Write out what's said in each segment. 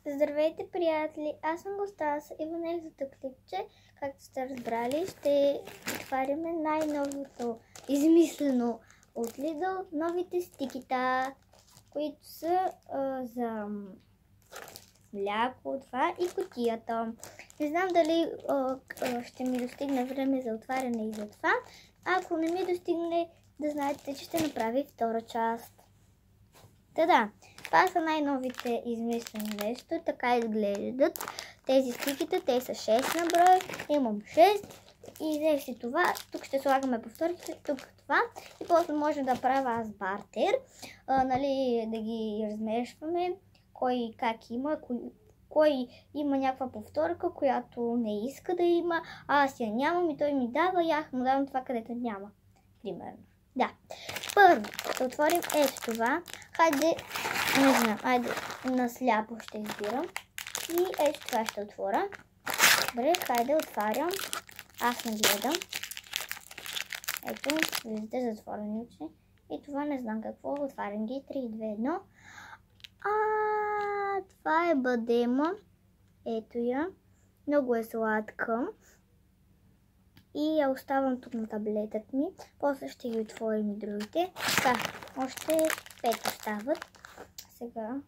Здравейте, приятели! Аз съм Гостаса и в днешното клипче, както сте разбрали, ще отваряме най-новото измислено от Lidl, новите стикита, които са за мляко, това и кутията. Не знам дали ще ми достигне време за отваряне и за това. Ако не ми достигне, да знаете, че ще направя втора част. Да, това са най-новите измислени нещо, така изглеждат тези стиките, те са 6 на брой, имам 6 и взех си това, тук ще слагаме повторите, тук това и после може да правя аз бартер, да ги размешваме, кой как има, кой има някаква повторка, която не иска да има, аз я нямам и той ми дава и аз му давам това, където няма, примерно. Да, първо ще отворим ето това. Хайде, не знам, айде насляпо ще избирам. И ето това ще отворя. Добре, хайде отварям. Аз не гледам. Ето, виждате затворени очи. И това не знам какво. Отварям ги. 3, 2, 1. Това е бадема. Ето я. Много е сладка. И я оставам тук на таблетът ми. После ще ги отворим и другите. Така, още 5 остават. Сега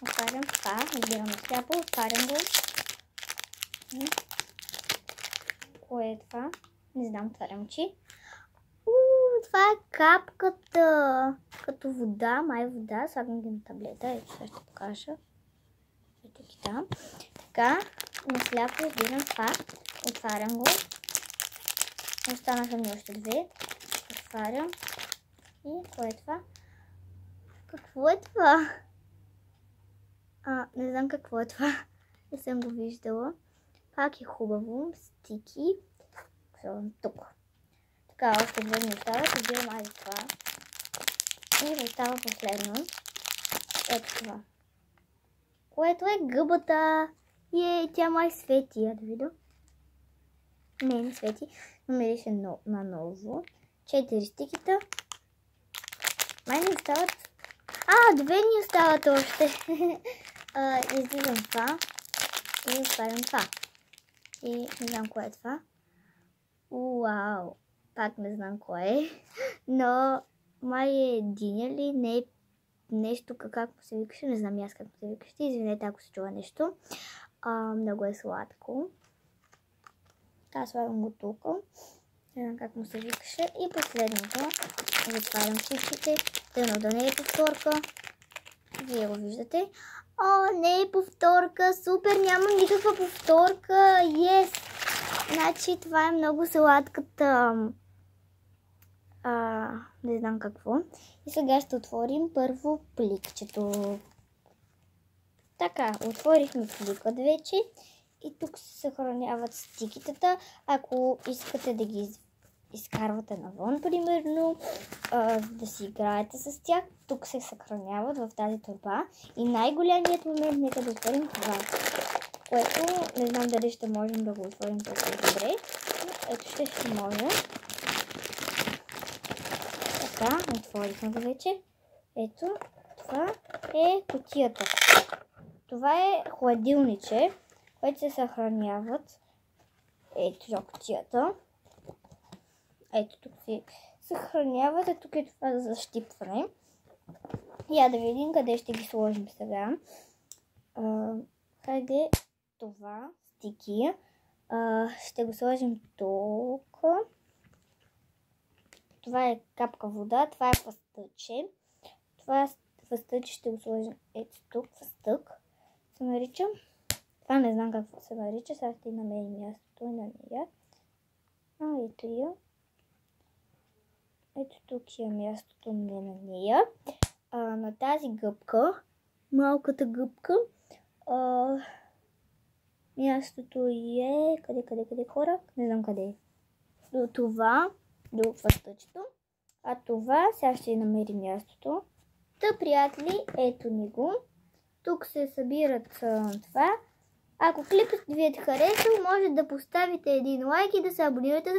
отварям това. Избирам сляпо. Отварям го. Кое е това? Не знам, отварям очи. Това е капката. Като вода, май вода. Слагам ги на таблета. Ето сега ще покажа. Ето ги там. Така, на сляпо избирам това. Отварям го. Останаха ми още две. Отварям. И кое е това? Какво е това? Не знам какво е това. Не съм го виждала. Пак е хубаво. Стики. Тук. Така, още две ми остават. Избирам айде това. И остава последно. Ето това. Което е гъбата. Тя май свети. Я да видя. Не свети. Но мирише на ново. 4 стикита. Май ни остават. Две ни остават още. Издигам това. И отварям това. И не знам кое е това. Уау. Пак не знам кое е. Но май е диня ли? Не е нещо как му се викаше. Не знам аз как му се викаше. Извинете, ако се чува нещо. Много е сладко. Така, слагам го тук. Не знам как му се викаше. И последното. Затварям всичките. Тъно да не е повторка. Вие го виждате. Не е повторка. Супер, няма никаква повторка. Yes! Значи това е много сладката. Не знам какво. И сега ще отворим първо пликчето. Така, отворихме пликът вече. И тук се съхраняват стикитата. Ако искате да ги изкарвате навън, примерно, да си играете с тях, тук се съхраняват в тази торба. И най-голямият момент, нека да отворим това, което не знам дали ще можем да го отворим толкова добре. Но ето ще може. Така, отворихме го вече. Ето, това е кутията. Това е хладилниче, които се съхраняват. Ето кутията. Ето тук се съхраняват. Тук е това за защипване. Я да видим къде ще ги сложим сега. Хайде това стики. Ще го сложим тук. Това е капка вода. Това е фъстъче. Това фъстъче ще го сложим ето тук. Фъстък се нарича. Това не знам какво се нарича. Сега ще намерим мястото на нея. Ето я. Ето тук е мястото на нея. На тази гъбка, малката гъбка, мястото е... Къде хора? Не знам къде е. До това, до фъстъчето. А това, сега ще намерим мястото. Приятели, ето ни го. Тук се събират това. Ако клипът ви е харесал, може да поставите един лайк и да се абонирате за